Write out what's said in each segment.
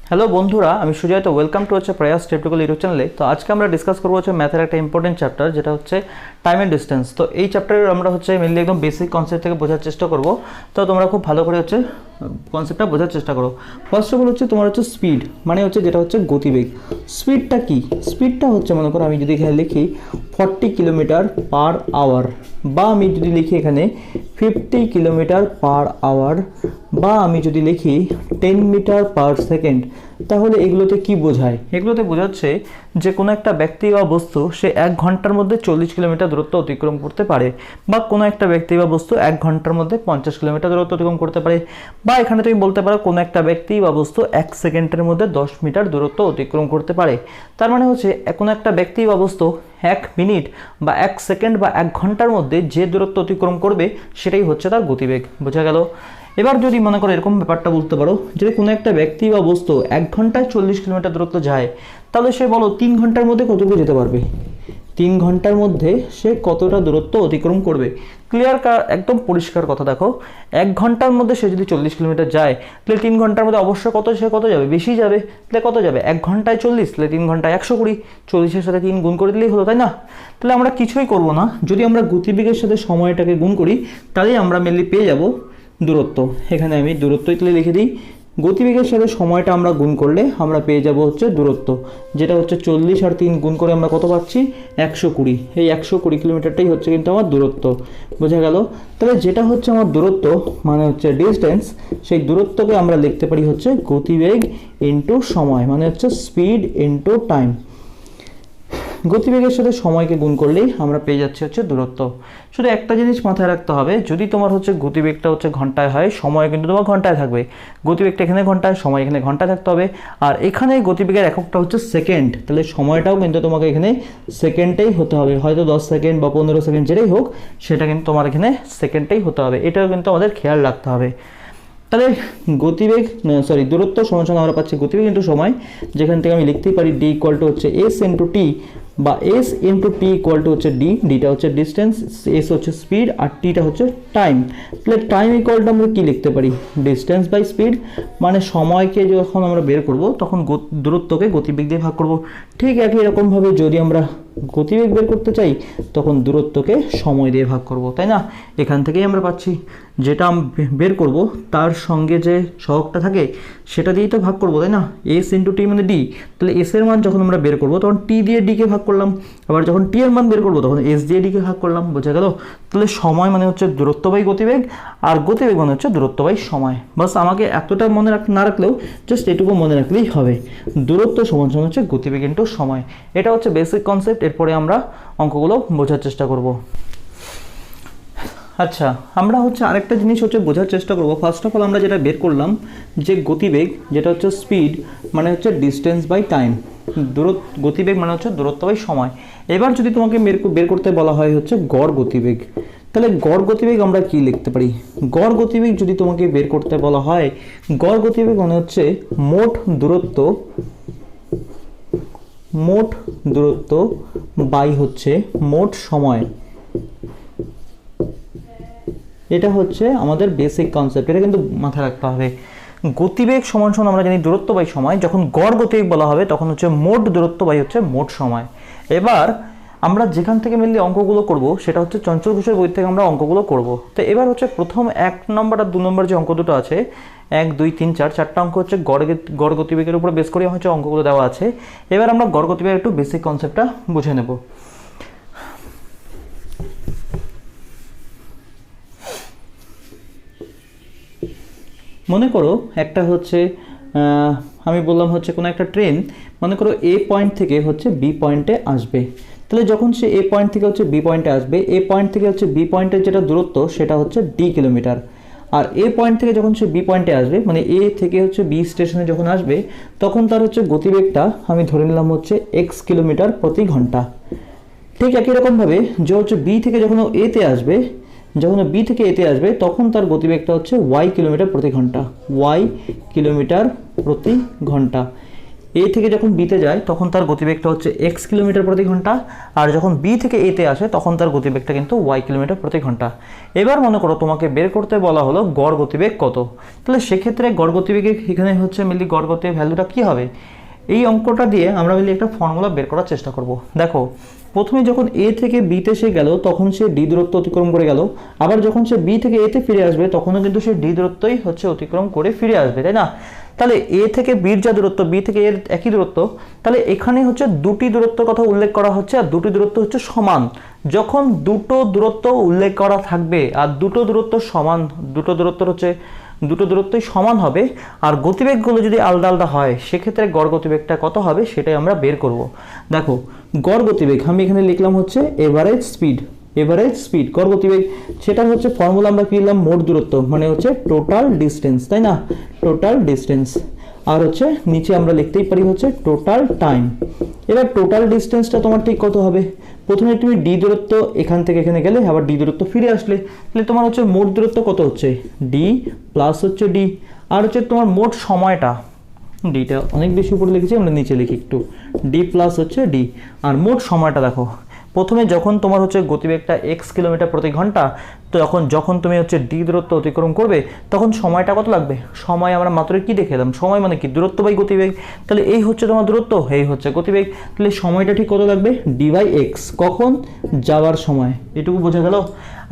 Hello বন্ধুরা, আমি সুজয়। তো ওয়েলকাম টু প্রয়াস টেপটিক্যাল ইউটিউব চ্যানেলে। তো আজকে আমরা ডিসকাস করবো ম্যাথের একটা ইম্পর্টেন্ট চ্যাপ্টার, যেটা হচ্ছে টাইম অ্যান্ড ডিস্টেন্স। তো এই চ্যাপ্টারে আমরা মেনলি একদম বেসিক কনসেপ্ট থেকে বোঝার চেষ্টা করবো। তো তোমরা খুব ভালো করে কনসেপ্টটা বোঝার চেষ্টা করো। ফার্স্ট অফ অল তোমার স্পিড, মানে যেটা গতিবেগ। স্পিডটা কি? স্পিডটা মনে করো আমি যদি এখানে লিখি 40 কিলোমিটার পার আওয়ার, বা আমি যদি লিখি এখানে 50 কিলোমিটার পার আওয়ার, বা আমি যদি লিখি 10 মিটার পার সেকেন্ড, তাহলে এগুলোতে কি বোঝায়? এগুলোতে বোঝাচ্ছে যে কোনো একটা ব্যক্তি বা বস্তু সে 1 ঘন্টার মধ্যে 40 কিলোমিটার দূরত্ব অতিক্রম করতে পারে, বা কোনো একটা ব্যক্তি বা বস্তু 1 ঘন্টার মধ্যে 50 কিলোমিটার দূরত্ব অতিক্রম করতে পারে, বা এখানে তুমি বলতে পারো কোনো একটা ব্যক্তি বা বস্তু 1 সেকেন্ডের মধ্যে 10 মিটার দূরত্ব অতিক্রম করতে পারে। তার মানে কোনো একটা ব্যক্তি বা বস্তু 1 মিনিট বা 1 সেকেন্ড বা 1 ঘন্টার মধ্যে যে দূরত্ব অতিক্রম করবে সেটাই তার গতিবেগ। বোঝা গেল? এবার যদি মনে করো এরকম ব্যাপারটা বলতে পারো, যদি কোনো একটা ব্যক্তি বা বস্তু 1 ঘন্টায় 40 কিলোমিটার দূরত্ব যায়, তাহলে সে বলো 3 ঘন্টার মধ্যে কতটুকু যেতে পারবে? 3 ঘন্টার মধ্যে সে কতটা দূরত্ব অতিক্রম করবে? ক্লিয়ার, একদম পরিষ্কার কথা। দেখো, 1 ঘন্টার মধ্যে সে যদি 40 কিলোমিটার যায়, তাহলে 3 ঘন্টার মধ্যে অবশ্যই সে কত যাবে? বেশি যাবে। তাহলে কত যাবে? 1 ঘন্টায় 40, তাহলে 3 ঘন্টায় 120, 40-এর সাথে 3 গুণ করে দিলেই হলো, তাই না? তাহলে আমরা কিছুই করব না, যদি আমরা গতিবেগের সাথে সময়টাকে গুণ করি, তাহলেই আমরা মেনলি পেয়ে যাব দূরত্ব। এখানে আমি দূরত্বই তাহলে লিখে দিই। গতিবেগের সাথে সময়টা আমরা গুণ করলে আমরা পেয়ে যাব দূরত্ব, যেটা 40 আর 3 গুণ করে আমরা কত পাচ্ছি? 120। এই 120 কিলোমিটারটাই কিন্তু আমার দূরত্ব। বোঝা গেল? তাহলে যেটা আমার দূরত্ব মানে ডিস্টেন্স, সেই দূরত্বকে আমরা লিখতে পারি গতিবেগ ইন্টু সময়, মানে স্পিড ইন্টু টাইম। গতিবেগের সাথে সময়কে গুণ করলেই আমরা পেয়ে যাচ্ছি দূরত্ব। শুধু একটা জিনিস মাথায় রাখতে হবে, যদি তোমার গতিবেগটা ঘন্টায় হয়, সময় কিন্তু তোমার ঘন্টায় থাকবে। গতিবেগটা এখানে ঘন্টায়, সময় এখানে ঘন্টায় থাকতে হবে। আর এখানে গতিবেগের এককটা সেকেন্ড, তাহলে সময়টাও কিন্তু তোমাকে এখানে সেকেন্ডেই হতে হবে। হয়তো 10 সেকেন্ড বা 15 সেকেন্ড যেটাই হোক, সেটা কিন্তু তোমার এখানে সেকেন্ডেই হতে হবে। এটাও কিন্তু আমাদের খেয়াল রাখতে হবে। তাহলে দূরত্ব সমান আমরা পাচ্ছি গতিবেগ ইন্টু সময়, যেখান থেকে আমি লিখতেই পারি D equal to S into T, বা S into T equal to D. ডিটা ডিস্টেন্স, এস স্পিড, আর টিটা টাইম। তাহলে টাইম ইকুয়াল টু আমরা কি লিখতে পারি? Distance by speed. মানে সময়কে যখন আমরা বের করব, তখন দূরত্বকে গতিবেগ দিয়ে ভাগ করব। ঠিক একই রকমভাবে যদি আমরা গতিবেগ বের করতে চাই, তখন দূরত্বকে সময় দিয়ে ভাগ করব, তাই না? এখান থেকেই আমরা পাচ্ছি, যেটা বের করব তার সঙ্গে যে সহগটা থাকে সেটা দিয়েই তো ভাগ করব, তাই না? এস ইন্টু টি মানে ডি। তাহলে এস এর মান যখন আমরা বের করব, তখন টি দিয়ে ডিকে ভাগ করলাম। আবার যখন টি এর মান বের করব, তখন এস দিয়ে ডিকে ভাগ করলাম। বোঝা গেল? তাহলে সময় মানে দূরত্ব বাই গতিবেগ, আর গতিবেগ মানে দূরত্ব বাই সময়। বাস আমাকে এতটা মনে না রাখলেও জাস্ট এটুকু মনে রাখলেই হবে। দূরত্ব সমান সমান গতিবেগ ইন্টু সময়। এটা বেসিক কনসেপ্ট। এরপরে আমরা অঙ্কগুলো বোঝার চেষ্টা করব। আচ্ছা, আমরা আরেকটা জিনিস বোঝার চেষ্টা করব। ফার্স্ট অফ অল আমরা যেটা বের করলাম, যে গতিবেগ যেটা স্পিড মানে ডিস্টেন্স বাই টাইম। গতিবেগ মানে দূরত্ব বাই সময়। এবার যদি তোমাকে বের করতে বলা হয় গড় গতিবেগ, তাহলে গড় গতিবেগ আমরা কি লিখতে পারি? গড় গতিবেগ যদি তোমাকে বের করতে বলা হয়, গড় গতিবেগ মানে মোট দূরত্ব বাই মোট সময়। এটা আমাদের বেসিক কনসেপ্ট। এটা কিন্তু মাথায় রাখতে হবে। গতিবেগ সমান সমান আমরা জানি দূরত্ব বাই সময়। যখন গড় গতিবেগ বলা হবে, তখন মোট দূরত্ব বাই মোট সময়। এবার আমরা যেখান থেকে মেনলি অঙ্কগুলো করব, সেটা চঞ্চল ঘোষের বই থেকে আমরা অঙ্কগুলো করব। তো এবার প্রথম 1 নম্বর আর 2 নম্বর যে অঙ্ক দুটো আছে, 1, 2, 3, 4, 4টা অঙ্ক গড় গতিবেগের উপরে বেস করে অঙ্কগুলো দেওয়া আছে। এবার আমরা গড় গতিবেগের একটু বেসিক কনসেপ্টটা বুঝে নেব। মনে করো একটা আমি বললাম কোনো একটা ট্রেন, মনে করো এ পয়েন্ট থেকে বি পয়েন্টে আসবে। তাহলে যখন সে এ পয়েন্ট থেকে বি পয়েন্টে আসবে, এ পয়েন্ট থেকে বি পয়েন্টের যেটা দূরত্ব সেটা ডি কিলোমিটার। আর এ পয়েন্ট থেকে যখন সে বি পয়েন্টে আসবে, মানে এ থেকে বি স্টেশনে যখন আসবে, তখন তার গতিবেগটা আমি ধরে নিলাম এক্স কিলোমিটার প্রতি ঘন্টা। ঠিক একই রকমভাবে যে বি থেকে যখন এতে আসবে, যখন বি থেকে এতে আসবে, তখন তার গতিবেগটা ওয়াই কিলোমিটার প্রতি ঘন্টা। ওয়াই কিলোমিটার প্রতি ঘন্টা। এ থেকে যখন বিতে যায় তখন তার গতিবেগটা হচ্ছে এক্স কিলোমিটার প্রতি ঘন্টা, আর যখন বি থেকে এতে আসে তখন তার গতিবেগটা কিন্তু ওয়াই কিলোমিটার প্রতি ঘন্টা। এবার মনে করো তোমাকে বের করতে বলা হলো গড় গতিবেগ কত, তাহলে সেক্ষেত্রে গড় গতিবেগে এখানে হচ্ছে মেনলি গড় গতিবেগ ভ্যালুটা কী হবে, এই অঙ্কটা দিয়ে আমরা মেনলি একটা ফর্মুলা বের করার চেষ্টা করব। দেখো প্রথমে যখন এ থেকে বিতে সে গেল তখন সে ডি দূরত্ব অতিক্রম করে গেল, আবার যখন সে বি থেকে এতে ফিরে আসবে তখনও কিন্তু সে ডি দূরত্বই হচ্ছে অতিক্রম করে ফিরে আসবে, তাই না? তাহলে এ থেকে বির যা দূরত্ব, বি থেকে এর একই দূরত্ব, তাহলে এখানে হচ্ছে দুটি দূরত্বের কথা উল্লেখ করা হচ্ছে আর দুটি দূরত্ব হচ্ছে সমান। যখন দুটো দূরত্ব উল্লেখ করা থাকবে আর দুটো দূরত্ব সমান, দুটো দূরত্বই সমান হবে আর গতিবেগগুলো যদি আলাদা আলাদা হয় সেক্ষেত্রে গড় গতিবেগটা কত হবে সেটাই আমরা বের করব। দেখো গড় গতিবেগ আমি এখানে লিখলাম হচ্ছে এভারেজ স্পিড গড় গতিবেগ, সেটা হচ্ছে ফর্মুলা আমরা কি লিখলাম, মোট দূরত্ব মানে হচ্ছে টোটাল ডিস্টেন্স, তাই না? টোটাল ডিস্টেন্স, আর হচ্ছে নিচে আমরা লিখতেই পারি হচ্ছে টোটাল টাইম। এবার টোটাল ডিস্টেন্সটা তোমার ঠিক কত হবে, প্রথমে তুমি ডি দূরত্ব এখান থেকে এখানে গেলে আবার ডি দূরত্ব ফিরে আসলে, তাহলে তোমার হচ্ছে মোট দূরত্ব কত হচ্ছে ডি প্লাস হচ্ছে ডি, আর হচ্ছে তোমার মোট সময়টা, ডিটা অনেক বেশি উপরে লিখেছি আমরা নিচে লিখি একটু, ডি প্লাস হচ্ছে ডি, আর মোট সময়টা দেখো প্রথমে যখন তোমার হচ্ছে গতিবেগটা এক্স কিলোমিটার প্রতি ঘন্টা, তো যখন তুমি হচ্ছে ডি দূরত্ব অতিক্রম করবে তখন সময়টা কত লাগবে, সময় আমরা মাত্র কি দেখে এলাম, সময় মানে কি দূরত্ব বাই গতিবেগ, তাহলে এই হচ্ছে তোমার দূরত্ব, এই হচ্ছে গতিবেগ, তাহলে সময়টা ঠিক কত লাগবে ডি বাই এক্স, কখন যাওয়ার সময়, এটুকু বোঝা গেল।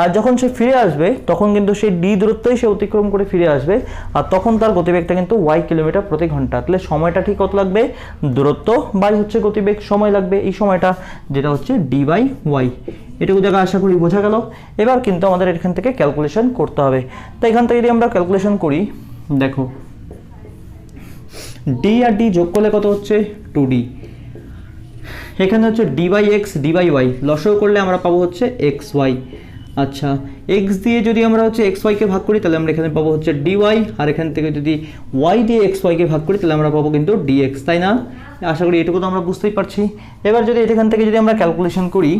আর যখন সে ফিরে আসবে তখন কিন্তু সেই ডি দূরত্বই সে অতিক্রম করে ফিরে আসবে আর তখন তার গতিবেগটা কিন্তু ওয়াই কিলোমিটার প্রতি ঘন্টা, তাহলে সময়টা ঠিক কত লাগবে, দূরত্ব বাই হচ্ছে গতিবেগ, সময় লাগবে এই সময়টা যেটা হচ্ছে ডি বাই ওয়াই। এটুকু জায়গা আশা করি বোঝা গেল। এবার কিন্তু আমাদের এখান থেকে ক্যালকুলেশন করতে হবে, তো এখান থেকে যদি আমরা ক্যালকুলেশন করি, দেখো ডি আর ডি যোগ করলে কত হচ্ছে 2d, এখানে হচ্ছে D by X D by Y লসও করলে আমরা পাবো হচ্ছে এক্স ওয়াই। আচ্ছা এক্স দিয়ে যদি আমরা হচ্ছে এক্স ওয়াইকে ভাগ করি তাহলে আমরা এখানে পাবো হচ্ছে ডিওয়াই, আর এখান থেকে যদি ওয়াই দিয়ে এক্স ওয়াইকে ভাগ করি তাহলে আমরা পাবো কিন্তু ডিএক্স, তাই না? আশা করি এটুকু তো আমরা বুঝতেই পারছি। এবার যদি এখান থেকে যদি আমরা ক্যালকুলেশন করি,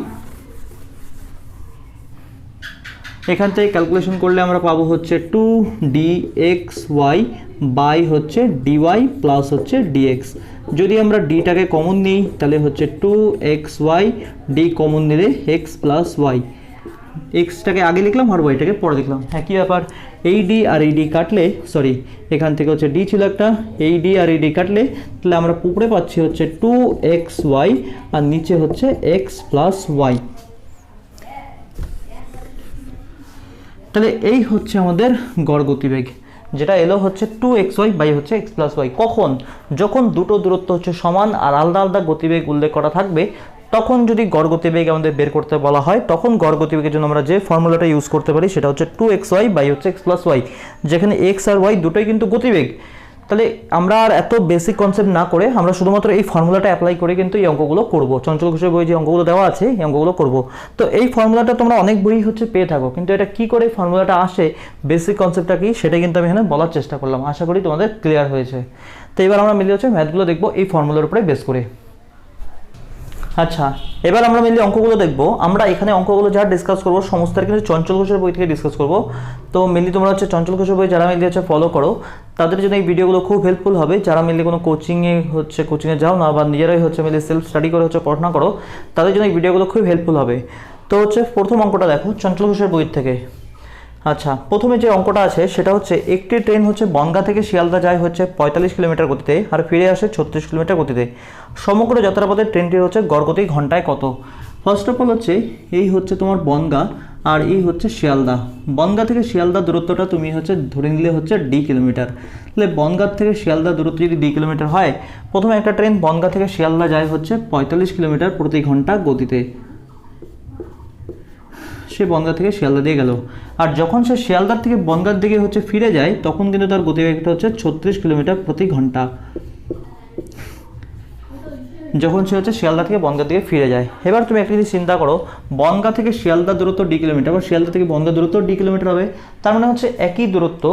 এখান থেকে ক্যালকুলেশন করলে আমরা পাবো হচ্ছে 2dxy বাই হচ্ছে ডিওয়াই প্লাস হচ্ছে ডিএক্স। যদি আমরা ডিটাকে কমন নিই তাহলে হচ্ছে 2xy, ডি কমন নিলে এক্স প্লাস ওয়াই, এক্সটাকে আগে লিখলাম আর ওয়াইটাকে পরে লিখলাম, হ্যাঁ কী ব্যাপার, এই ডি আর এই ডি কাটলে, সরি এখান থেকে হচ্ছে ডি ছিল একটা, এই ডি আর এই ডি কাটলে তাহলে আমরা উপরে পাচ্ছি হচ্ছে 2xy আর নিচে হচ্ছে এক্স প্লাস ওয়াই। তাহলে এই হচ্ছে আমাদের গড় গতিবেগ, যেটা এলো হচ্ছে 2xy বাই হচ্ছে এক্স প্লাস ওয়াই। কখন, যখন দুটো দূরত্ব হচ্ছে সমান আর আলাদা আলাদা গতিবেগ উল্লেখ করা থাকবে তখন যদি গড় গতিবেগ আমাদের বের করতে বলা হয় তখন গড় গতিবেগের জন্য আমরা যে ফর্মুলাটা ইউজ করতে পারি সেটা হচ্ছে 2xy বাই হচ্ছে এক্স প্লাস ওয়াই, যেখানে এক্স আর ওয়াই দুটোই কিন্তু গতিবেগ। তাহলে আমরা আর এত বেসিক কনসেপ্ট না করে আমরা শুধুমাত্র এই ফর্মুলাটা অ্যাপ্লাই করে কিন্তু এই অঙ্কগুলো করবো, চঞ্চল ঘোষের বই যে অঙ্কগুলো দেওয়া আছে এই অঙ্কগুলো করবো। তো এই ফর্মুলাটা তোমরা অনেক বই হচ্ছে পেয়ে থাকো, কিন্তু এটা কি করে ফর্মুলাটা আসে, বেসিক কনসেপ্টটা কি সেটা কিন্তু আমি এখানে বলার চেষ্টা করলাম, আশা করি তোমাদের ক্লিয়ার হয়েছে। তো এবার আমরা মিলে হচ্ছে ম্যাথগুলো দেখবো এই ফর্মুলার উপরে বেস করে। আচ্ছা এবার আমরা মেনলি অঙ্কগুলো দেখবো, আমরা এখানে অঙ্কগুলো যা ডিসকাস করবো সমস্ত কিন্তু চঞ্চল ঘোষের বই থেকে ডিসকাস করবো। তো মেনলি তোমরা হচ্ছে চঞ্চল ঘোষের বই যারা মেনলি হচ্ছে ফলো করো তাদের জন্য এই ভিডিওগুলো খুব হেল্পফুল হবে, যারা মেনলি কোনো কোচিংয়ে যাও না বা নিজেরাই হচ্ছে মেনলি সেলফ স্টাডি করে হচ্ছে পড়াশোনা করো তাদের জন্য এই ভিডিওগুলো খুব হেল্পফুল হবে। তো হচ্ছে প্রথম অঙ্কটা দেখো চঞ্চল ঘোষের বই থেকে। আচ্ছা প্রথমে যে অঙ্কটা আছে সেটা হচ্ছে একটি ট্রেন হচ্ছে বনগাঁ থেকে শিয়ালদা যায় হচ্ছে 45 কিলোমিটার গতিতে আর ফিরে আসে 36 কিলোমিটার গতিতে, সমগ্র যাত্রাপথে ট্রেনটির হচ্ছে গড় গতি ঘন্টায় কত। ফার্স্ট অফ অল হচ্ছে এই হচ্ছে তোমার বনগাঁ আর এই হচ্ছে শিয়ালদা, বনগাঁ থেকে শিয়ালদা দূরত্বটা তুমি হচ্ছে ধরে নিলে হচ্ছে ডি কিলোমিটার, তাহলে বনগাঁ থেকে শিয়ালদা দূরত্ব যদি ডি কিলোমিটার হয়, প্রথমে একটা ট্রেন বনগাঁ থেকে শিয়ালদা যায় হচ্ছে 45 কিলোমিটার প্রতি ঘন্টা গতিতে, সে বনগাঁ থেকে শিয়ালদা দিয়ে গেল, আর যখন সে শিয়ালদার থেকে বনগাঁর দিকে হচ্ছে ফিরে যায় তখন কিন্তু তার গতিবেগটা হচ্ছে 36 কিলোমিটার প্রতি ঘন্টা, যখন সে হচ্ছে শিয়ালদা থেকে বনগাঁর দিকে ফিরে যায়। এবার তুমি একটা জিনিস চিন্তা করো, বনগাঁ থেকে শিয়ালদা দূরত্ব ডি কিলোমিটার বা শিয়ালদা থেকে বনগাঁ দূরত্ব ডি কিলোমিটার হবে, তার মানে হচ্ছে একই দূরত্ব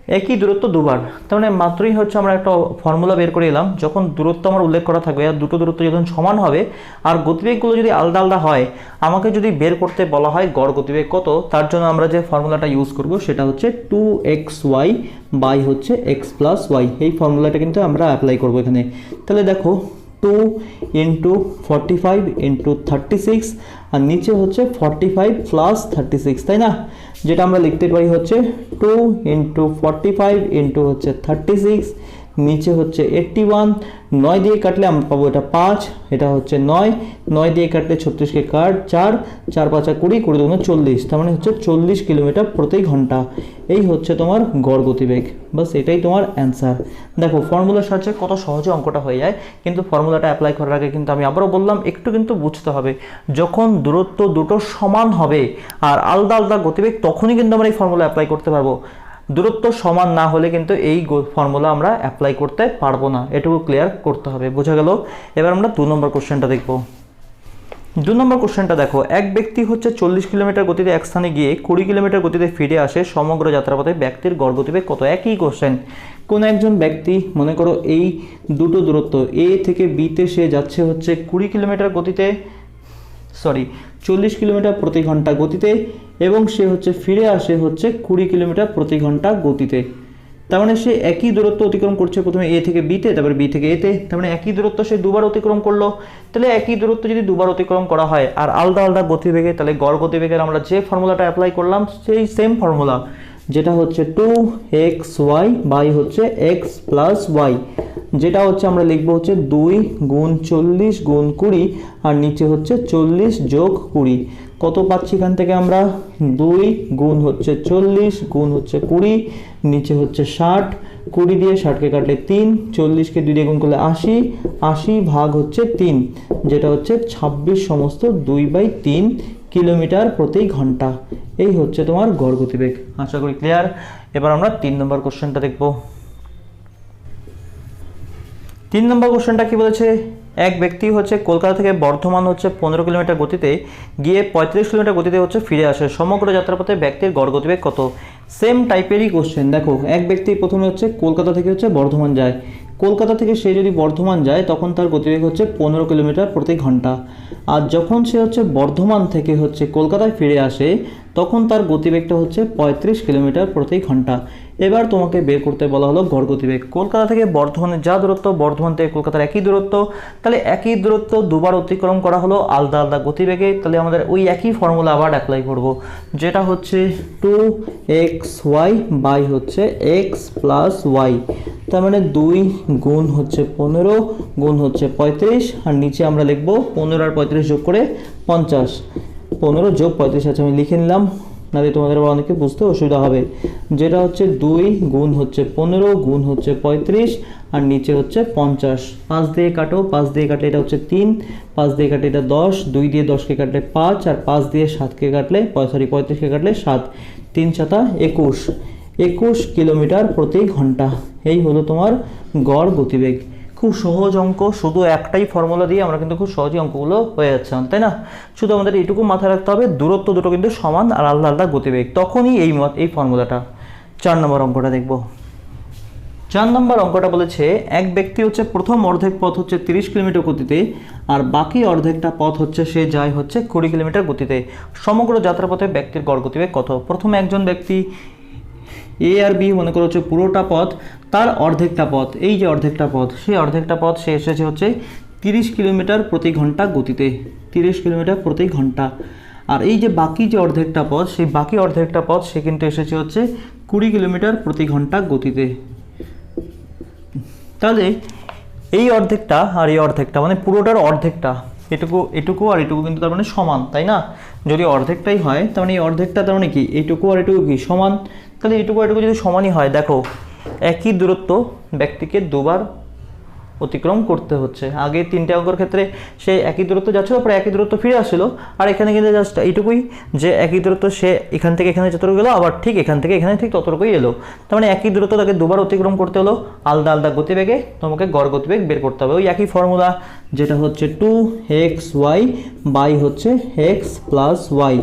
একই দূরত্ব দুবার, তার মানে মাত্রই হচ্ছে আমরা একটা ফর্মুলা বের করে এলাম, যখন দূরত্ব আমার উল্লেখ করা থাকবে আর দুটো দূরত্ব যখন সমান হবে আর গতিবেগগুলো যদি আলাদা আলাদা হয়, আমাকে যদি বের করতে বলা হয় গড় গতিবেগ কত, তার জন্য আমরা যে ফর্মুলাটা ইউজ করব সেটা হচ্ছে 2xy বাই হচ্ছে x প্লাস ওয়াই। এই ফর্মুলাটা কিন্তু আমরা অ্যাপ্লাই করব এখানে। তাহলে দেখো 2 ইন্টু 45 ইন্টু 36 আর নিচে হচ্ছে 45 প্লাস 36, তাই না? যেটা আমরা লিখতে পারি হচ্ছে 2 ইন্টু 45 ইন্টু হচ্ছে 36, নিচে হচ্ছে 81, 9 দিয়ে কাটলে আমরা পাবো এটা 5, এটা হচ্ছে 9, 9 দিয়ে কাটলে 36কে কাট 4, 4 5 20, 20 দুগুণে 40, তার মানে হচ্ছে 40 কিলোমিটার প্রতি ঘন্টা। এই হচ্ছে তোমার গড় গতিবেগ। বাস এটাই তোমার অ্যান্সার। দেখো ফর্মুলার সাহায্যে কত সহজে অঙ্কটা হয়ে যায়, কিন্তু ফর্মুলাটা অ্যাপ্লাই করার আগে কিন্তু আমি আবারও বললাম একটু কিন্তু বুঝতে হবে, যখন দূরত্ব দুটো সমান হবে আর আলাদা আলাদা গতিবেগ তখনই কিন্তু আমরা এই ফর্মুলা অ্যাপ্লাই করতে পারবো। দূরত্ব সমান না হলে কিন্তু এই ফর্মুলা আমরা অ্যাপ্লাই করতে পারবো না, এটুকু ক্লিয়ার করতে হবে। বোঝা গেল? এবার আমরা 2 নম্বর কোশ্চেনটা দেখব। 2 নম্বর কোশ্চেনটা দেখো, এক ব্যক্তি হচ্ছে 40 কিলোমিটার গতিতে এক স্থানে গিয়ে 20 কিলোমিটার গতিতে ফিরে আসে, সমগ্র যাত্রাপথে ব্যক্তির গড় গতিবেগ কত? একই কোশ্চেন। কোন একজন ব্যক্তি মনে করো এই দুটো দূরত্ব এ থেকে বিতে সে যাচ্ছে হচ্ছে 20 কিলোমিটার গতিতে, 40 কিলোমিটার প্রতি ঘন্টা গতিতে, এবং সে হচ্ছে ফিরে আসে হচ্ছে 20 কিলোমিটার প্রতি ঘন্টা গতিতে। তার মানে সে একই দূরত্ব অতিক্রম করছে, প্রথমে এ থেকে বিতে, তারপরে বি থেকে এতে, তার মানে একই দূরত্ব সে দুবার অতিক্রম করলো। তাহলে একই দূরত্ব যদি দুবার অতিক্রম করা হয় আর আলাদা আলাদা গতিবেগে, তাহলে গড় গতিবেগের আমরা যে ফর্মুলাটা অ্যাপ্লাই করলাম সেই সেম ফর্মুলা, যেটা হচ্ছে 2xy বাই হচ্ছে x প্লাস ওয়াই, যেটা হচ্ছে আমরা লিখবো হচ্ছে 2 গুণ 40 গুণ 20 আর নিচে হচ্ছে 40 যোগ 20। কত পাচ্ছি এখান থেকে আমরা? 2 গুণ হচ্ছে 40 গুণ হচ্ছে 20, নিচে হচ্ছে 60, 20 দিয়ে 60কে কাটলে 3, 40কে 2 দিয়ে গুণ করলে 80, 80 ভাগ হচ্ছে 3, যেটা হচ্ছে 26 সমস্ত 2/3 কিলোমিটার প্রতি ঘন্টা। এই হচ্ছে তোমার গড় গতিবেগ। আশা করি ক্লিয়ার। এবার আমরা 3 নম্বর কোশ্চেনটা দেখব। 3 নম্বর কোশ্চেনটা কি বলেছে? এক ব্যক্তি হচ্ছে কলকাতা থেকে বর্ধমান হচ্ছে 15 কিলোমিটার গতিতে গিয়ে 35 কিলোমিটার গতিতে হচ্ছে ফিরে আসে, সমগ্র যাত্রাপথে ব্যক্তির গড় গতিবেগ কত? সেম টাইপেরই কোশ্চেন। দেখো এক ব্যক্তি প্রথমে হচ্ছে কলকাতা থেকে হচ্ছে বর্ধমান যায়, কলকাতা থেকে সে যদি বর্ধমান যায় তখন তার গতিবেগ হচ্ছে 15 কিলোমিটার প্রতি ঘন্টা, আর যখন সে হচ্ছে বর্ধমান থেকে হচ্ছে কলকাতায় ফিরে আসে তখন তার গতিবেগটা হচ্ছে 35 কিলোমিটার প্রতি ঘন্টা। এবার তোমাকে বের করতে বলা হলো গড় গতিবেগ। কলকাতা থেকে বর্ধমানের যা দূরত্ব, বর্ধমান থেকে কলকাতার একই দূরত্ব, তাহলে একই দূরত্ব দুবার অতিক্রম করা হলো আলাদা আলাদা গতিবেগে, তাহলে আমাদের ওই একই ফর্মুলা আবার অ্যাপ্লাই করব, যেটা হচ্ছে 2xy বাই হচ্ছে x প্লাস ওয়াই। তার মানে 2 গুণ হচ্ছে 15 গুণ হচ্ছে 35 আর নিচে আমরা লিখবো 15 আর 35 যোগ করে 50, 15 যোগ 35 আছে আমি লিখে নিলাম, নাহলে তোমাদের আবার অনেকে বুঝতে অসুবিধা হবে। যেটা হচ্ছে 2 গুণ হচ্ছে 15 গুণ হচ্ছে 35 আর নিচে হচ্ছে 50, 5 দিয়ে কাটো, 5 দিয়ে কাটলে এটা হচ্ছে 3, 5 দিয়ে কাটলে এটা 10, 2 দিয়ে 10কে কাটলে 5 আর 5 দিয়ে 7কে কাটলে 35কে কাটলে 7, 3 7 21, 21 কিলোমিটার প্রতি ঘন্টা। এই হলো তোমার গড় গতিবেগ। খুব সহজ অঙ্ক, শুধু একটাই ফর্মুলা দিয়ে আমরা কিন্তু খুব সহজেই অঙ্কগুলো হয়ে যাচ্ছে, তাই না? শুধু আমাদের এইটুকু মাথায় রাখতে হবে, দূরত্ব দুটো কিন্তু সমান আর আলাদা আলাদা গতিবেগ, তখনই এই ফর্মুলাটা। 4 নম্বর অঙ্কটা দেখব। 4 নম্বর অঙ্কটা বলেছে এক ব্যক্তি হচ্ছে প্রথম অর্ধেক পথ হচ্ছে 30 কিলোমিটার গতিতে আর বাকি অর্ধেকটা পথ হচ্ছে সে যায় হচ্ছে 20 কিলোমিটার গতিতে, সমগ্র যাত্রাপথে ব্যক্তির গড় গতিবেগ কত? প্রথমে একজন ব্যক্তি এ আর বি মনে করো হচ্ছে পুরোটা পথ, তার অর্ধেকটা পথ, এই যে অর্ধেকটা পথ, সেই অর্ধেকটা পথ সে এসেছে হচ্ছে 30 কিলোমিটার প্রতি ঘন্টা গতিতে, 30 কিলোমিটার প্রতি ঘন্টা। আর এই যে বাকি যে অর্ধেকটা পথ, সেই বাকি অর্ধেকটা পথ সে কিন্তু এসেছে হচ্ছে 20 কিলোমিটার প্রতি ঘন্টা গতিতে। তাহলে এই অর্ধেকটা আর এই অর্ধেকটা মানে পুরোটার অর্ধেকটা, এটুকু আর এটুকু কিন্তু তার মানে সমান, তাই না? যদি অর্ধেকটাই হয় তার মানে এই অর্ধেকটা তার মানে কি এইটুকু আর এটুকু কি সমান, তাহলে এটুকু এটুকু যদি সমানই হয়, দেখো একই দূরত্ব ব্যক্তিকে দুবার অতিক্রম করতে হচ্ছে। আগে 3টে অঙ্কের ক্ষেত্রে সে একই দূরত্ব যাচ্ছিল, পরে একই দূরত্ব ফিরে আসছিল, আর এখানে কিন্তু জাস্ট এইটুকুই যে একই দূরত্ব সে এখান থেকে এখানে যতটুকু গেলো, আবার ঠিক এখান থেকে এখানে ঠিক ততটুকুই এলো। তার মানে একই দূরত্ব তাকে দুবার অতিক্রম করতে হলো, আলাদা আলাদা গতিবেগে তোমাকে গড় গতিবেগ বের করতে হবে। ওই একই ফর্মুলা, যেটা হচ্ছে 2xy বাই হচ্ছে x প্লাস ওয়াই,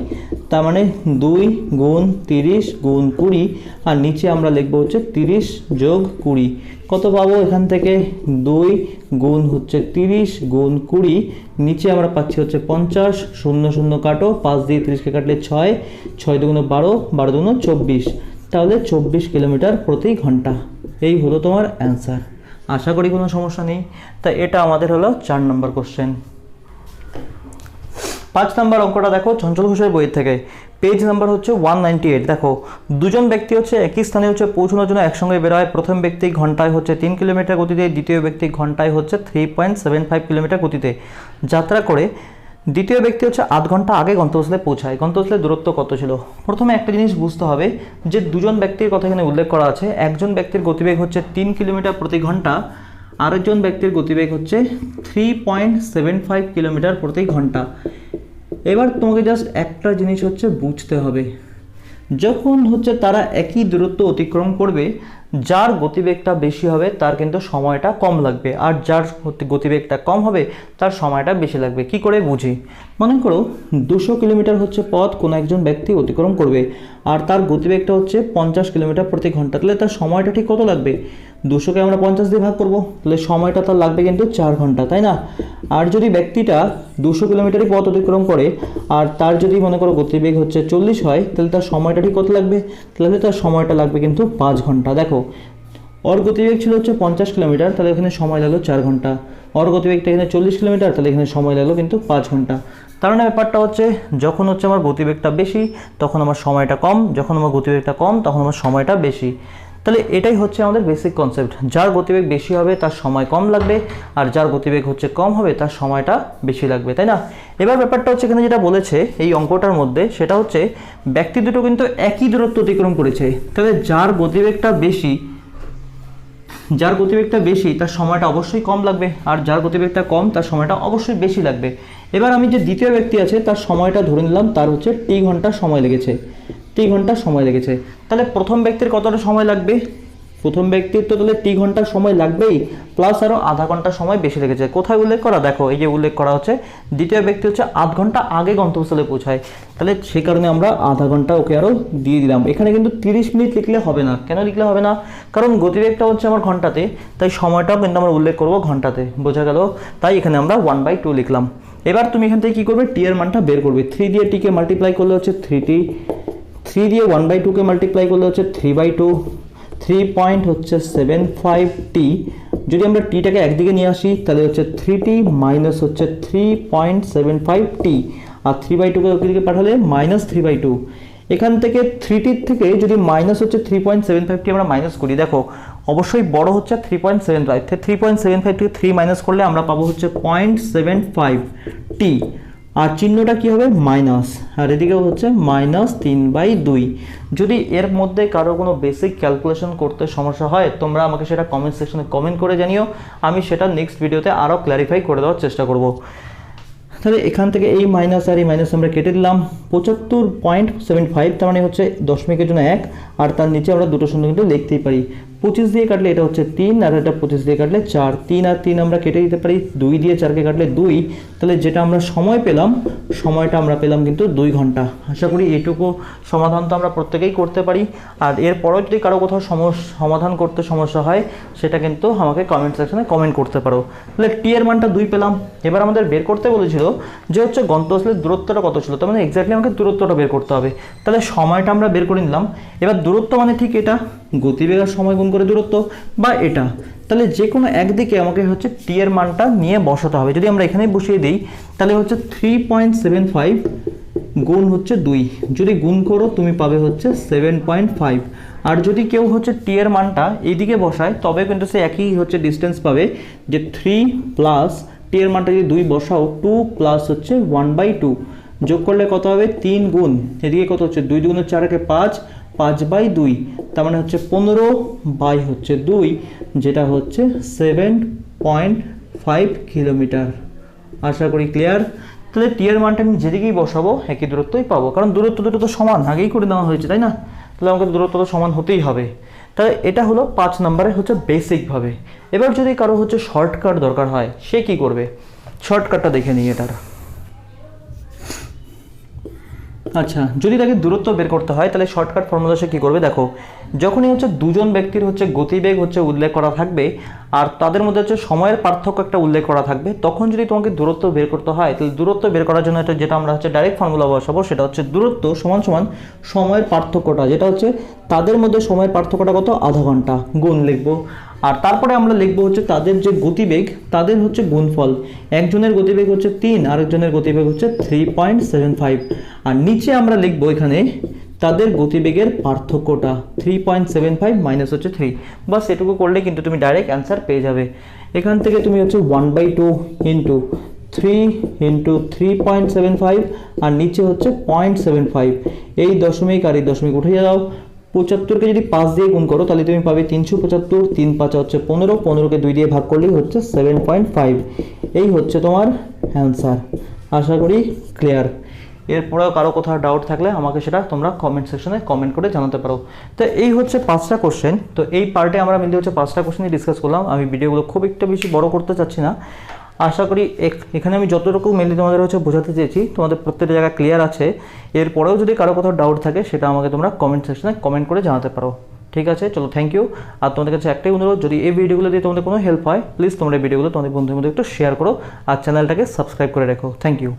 তার মানে 2 গুণ 30 গুণ 20, আর নিচে আমরা লিখবো হচ্ছে 30 যোগ 20। কত পাবো এখান থেকে? 2 গুণ হচ্ছে 30 গুণ 20, নিচে আমরা পাচ্ছি হচ্ছে 50, 0 0 কাটো, 5 দিয়ে 30কে কাটলে 6, 6 দুগুণে 12, 12 দুগুণে 24, তাহলে 24 কিলোমিটার প্রতি ঘন্টা। এই হলো তোমার অ্যান্সার। আশা করি কোনো সমস্যা নেই। তাই এটা আমাদের হলো 4 নম্বর কোশ্চেন। 5 নম্বর অঙ্কটা দেখো চঞ্চল ঘোষের বই থেকে, পেজ নাম্বার হচ্ছে 198। দেখো, দুজন ব্যক্তি হচ্ছে একই স্থানে হচ্ছে পৌঁছানোর জন্য একসঙ্গে বেরোয়। প্রথম ব্যক্তি ঘন্টায় হচ্ছে 3 কিলোমিটার গতিতে, দ্বিতীয় ব্যক্তি ঘন্টায় হচ্ছে 3.75 কিলোমিটার গতিতে যাত্রা করে। দ্বিতীয় ব্যক্তি হচ্ছে আধ ঘন্টা আগে গন্তব্যস্থলে পৌঁছায়। গন্তব্যস্থলের দূরত্ব কত ছিল? প্রথমে একটা জিনিস বুঝতে হবে যে দুজন ব্যক্তির কথা এখানে উল্লেখ করা আছে। একজন ব্যক্তির গতিবেগ হচ্ছে 3 কিলোমিটার প্রতি ঘন্টা, আরেকজন ব্যক্তির গতিবেগ হচ্ছে 3.75 কিলোমিটার প্রতি ঘন্টা। এবার তোমাকে জাস্ট একটা জিনিস হচ্ছে বুঝতে হবে, যখন হচ্ছে তারা একই দূরত্ব অতিক্রম করবে, যার গতিবেগটা বেশি হবে তার কিন্তু সময়টা কম লাগবে, আর যার গতিবেগটা কম হবে তার সময়টা বেশি লাগবে। কি করে বুঝি? মনে করো 200 কিলোমিটার হচ্ছে পথ কোনো একজন ব্যক্তি অতিক্রম করবে, আর তার গতিবেগটা হচ্ছে 50 কিলোমিটার প্রতি ঘন্টা, তাহলে তার সময়টা ঠিক কত লাগবে? 200কে আমরা 50 দিয়ে ভাগ করবো, তাহলে সময়টা তার লাগবে কিন্তু 4 ঘন্টা, তাই না? আর যদি ব্যক্তিটা 200 কিলোমিটারই পথ অতিক্রম করে, আর তার যদি মনে করো গতিবেগ হচ্ছে 40 হয়, তাহলে তার সময়টা ঠিক কত লাগবে? তাহলে তার সময়টা লাগবে কিন্তু 5 ঘন্টা। দেখো, ওর গতিবেগ ছিল হচ্ছে 50 কিলোমিটার, তাহলে এখানে সময় লাগলো 4 ঘন্টা। ওর গতিবেগটা এখানে 40 কিলোমিটার, তাহলে এখানে সময় লাগলো কিন্তু 5 ঘন্টা। তার মানে ব্যাপারটা হচ্ছে, যখন হচ্ছে আমার গতিবেগটা বেশি তখন আমার সময়টা কম, যখন আমার গতিবেগটা কম তখন আমার সময়টা বেশি। তাহলে এটাই হচ্ছে আমাদের বেসিক কনসেপ্ট। যার গতিবেগ বেশি হবে তার সময় কম লাগবে, আর যার গতিবেগ হচ্ছে কম হবে তার সময়টা বেশি লাগবে, তাই না? এবার ব্যাপারটা হচ্ছে এখানে যেটা বলেছে এই অঙ্কটার মধ্যে, সেটা হচ্ছে ব্যক্তি দুটো কিন্তু একই দূরত্ব অতিক্রম করেছে, তাহলে যার গতিবেগটা বেশি তার সময়টা অবশ্যই কম লাগবে, আর যার গতিবেগটা কম তার সময়টা অবশ্যই বেশি লাগবে। এবার আমি যে দ্বিতীয় ব্যক্তি আছে তার সময়টা ধরে নিলাম, তার হচ্ছে টি ঘন্টা সময় লেগেছে, তাহলে প্রথম ব্যক্তির কতটা সময় লাগবে? প্রথম ব্যক্তির তো তাহলে টি ঘন্টার সময় লাগবেই, প্লাস আরও আধা ঘন্টা সময় বেশি লেগেছে। কোথায় উল্লেখ করা? দেখো, এই যে উল্লেখ করা হচ্ছে দ্বিতীয় ব্যক্তি হচ্ছে আধ ঘন্টা আগে গন্তব্যস্থলে পৌঁছায়, তাহলে সে কারণে আমরা আধা ঘন্টা ওকে আরও দিয়ে দিলাম। এখানে কিন্তু 30 মিনিট লিখলে হবে না। কেন লিখলে হবে না? কারণ গতিবেগটা হচ্ছে আমার ঘন্টাতে, তাই সময়টাও কিন্তু আমরা উল্লেখ করবো ঘন্টাতে। বোঝা গেল? তাই এখানে আমরা 1/2 লিখলাম। এবার তুমি এখান থেকে কী করবে? টি এর মানটা বের করবে। 3 দিয়ে টিকে মাল্টিপ্লাই করলে হচ্ছে 3t, 3 দিয়ে 1/2কে মাল্টিপ্লাই করলে হচ্ছে 3/2, 3.75t। যদি আমরা টিটাকে একদিকে নিয়ে আসি তাহলে হচ্ছে 3t মাইনাস হচ্ছে 3.75t, আর 3/2কে ওদিকে পাঠালে মাইনাস 3/2। এখান থেকে 3t থেকে যদি মাইনাস হচ্ছে 3.75t আমরা মাইনাস করি, দেখো অবশ্যই বড় হচ্ছে 3.75, 3.75 থেকে 3 মাইনাস করলে আমরা পাবো হচ্ছে 0.75t, আর চিহ্নটা কি হবে? মাইনাস, আর এদিকেও হচ্ছে মাইনাস 3/2। যদি এর মধ্যে কারো কোনো বেসিক ক্যালকুলেশন করতে সমস্যা হয় তোমরা আমাকে সেটা কমেন্ট সেকশনে কমেন্ট করে জানিও, আমি সেটা নেক্সট ভিডিওতে আরও ক্ল্যারিফাই করে দেওয়ার চেষ্টা করব। তাহলে এখান থেকে এই মাইনাস আর এই মাইনাস আমরা কেটে দিলাম। 75.75, তার মানে হচ্ছে দশমিকের জন্য 1, আর তার নিচে আমরা দুটো শূন্য কিন্তু লিখতেই পারি। 25 দিয়ে কাটলে এটা হচ্ছে 3, আর এটা 25 দিয়ে কাটলে 4, 3 আর 3 আমরা কেটে দিতে পারি। 2 দিয়ে 4কে কাটলে 2, তাহলে যেটা আমরা সময় পেলাম, সময়টা আমরা পেলাম কিন্তু 2 ঘন্টা। আশা করি এইটুকু সমাধান তো আমরা প্রত্যেকেই করতে পারি। আর এরপরও যদি কারো কোথাও সমাধান করতে সমস্যা হয় সেটা কিন্তু আমাকে কমেন্ট সেকশনে কমেন্ট করতে পারো। তাহলে টি এর মানটা 2 পেলাম। এবার আমাদের বের করতে বলেছিল যে হচ্ছে গন্তব্যস্থলের দূরত্বটা কত ছিল, তার মানে এক্স্যাক্টলি আমাকে দূরত্বটা বের করতে হবে। তাহলে সময়টা আমরা বের করে নিলাম। এবার দূরত্ব মানে ঠিক এটা, গতিবেগ আর সময় গুণ করে দূরত্ব, বা এটা। তাহলে যে কোনো একদিকে আমাকে হচ্ছে টি এর মানটা নিয়ে বসাতে হবে। যদি আমরা এখানেই বসিয়ে দিই তাহলে হচ্ছে 3.75 গুণ হচ্ছে 2, যদি গুণ করো তুমি পাবে হচ্ছে 7.5। আর যদি কেউ হচ্ছে টি এর মানটা এইদিকে বসায় তবে কিন্তু সে একই হচ্ছে ডিস্টেন্স পাবে, যে 3 প্লাস টি এর মানটা যদি 2 বসাও 2 প্লাস হচ্ছে 1/2, যোগ করলে কত হবে? 3 গুণ এদিকে কত হচ্ছে 2 দুগুণে 4কে 5, 5/2, তার মানে হচ্ছে 15/2, যেটা হচ্ছে 7 0.5 কিলোমিটার। আশা করি ক্লিয়ার। তাহলে টি এর মানটা আমি যেদিকেই বসাবো একই দূরত্বই পাবো, কারণ দূরত্ব দুটো তো সমান আগেই করে দেওয়া হয়েছে, তাই না? তাহলে আমাকে দূরত্ব তো সমান হতেই হবে। তাহলে এটা হলো 5 নম্বরে হচ্ছে বেসিকভাবে। এবার যদি কারো হচ্ছে শর্টকাট দরকার হয়, সে কি করবে? শর্টকাটটা দেখে নিই এটার। আচ্ছা, যদি তাকে দূরত্ব বের করতে হয় তাহলে শর্টকাট ফর্মুলা সে কী করবে? দেখো, যখনই হচ্ছে দুজন ব্যক্তির হচ্ছে গতিবেগ হচ্ছে উল্লেখ করা থাকবে আর তাদের মধ্যে হচ্ছে সময়ের পার্থক্য একটা উল্লেখ করা থাকবে, তখন যদি তোমাকে দূরত্ব বের করতে হয় তাহলে দূরত্ব বের করার জন্য এটা যেটা আমরা হচ্ছে ডাইরেক্ট ফর্মুলা বসাবো, সেটা হচ্ছে দূরত্ব সমান সমান সময়ের পার্থক্যটা, যেটা হচ্ছে তাদের মধ্যে সময়ের পার্থক্যটা কত, আধা ঘন্টা, গুণ লিখবো। আর তারপরে আমরা লিখবো হচ্ছে তাদের যে গতিবেগ, তাদের হচ্ছে গুণফল। একজনের গতিবেগ হচ্ছে 3, আরেকজনের গতিবেগ হচ্ছে 3.75। আর নিচে আমরা লিখবো এখানে তাদের গতিবেগের পার্থক্যটা 3.75 মাইনাস হচ্ছে 3। বাস এটুকু করলে কিন্তু তুমি ডাইরেক্ট অ্যান্সার পেয়ে যাবে। এখান থেকে তুমি হচ্ছে 1/2 ইন্টু 3 ইন্টু 3.75 আর নিচে হচ্ছে 0.75, এই দশমিক আর এই দশমিক উঠে যাও। 75কে যদি 5 দিয়ে গুণ করো তাহলে তুমি পাবে 375, 3 5 হচ্ছে 15, 15কে 2 দিয়ে ভাগ করলেই হচ্ছে 7.5। এই হচ্ছে তোমার অ্যান্সার। আশা করি ক্লিয়ার। এরপরেও কারো কোথাও ডাউট থাকলে আমাকে সেটা তোমরা কমেন্ট সেকশনে কমেন্ট করে জানাতে পারো। তো এই হচ্ছে 5টা কোশ্চেন। তো এই পার্টে আমরা মিলে হচ্ছে 5টা কোশ্চেনই ডিসকাস করলাম। আমি ভিডিওগুলো খুব একটা বেশি বড় করতে চাচ্ছি না। আশা করি এখানে আমি যতটুকু মেনলি তোমাদের হচ্ছে বোঝাতে চেয়েছি তোমাদের প্রত্যেকটা জায়গা ক্লিয়ার আছে। এরপরেও যদি কারো কোথাও ডাউট থাকে সেটা আমাকে তোমরা কমেন্ট সেকশনে কমেন্ট করে জানাতে পারো। ঠিক আছে, চলো, থ্যাংক ইউ। আর তোমাদের কাছে একটাই অনুরোধ, যদি এই ভিডিওগুলো দিয়ে তোমাদের কোনো হেল্প হয় প্লিজ তোমরা এই ভিডিওগুলো তোমাদের বন্ধুদের মধ্যে একটু শেয়ার করো আর চ্যানেলটাকে সাবস্ক্রাইব করে রেখো। Thank you.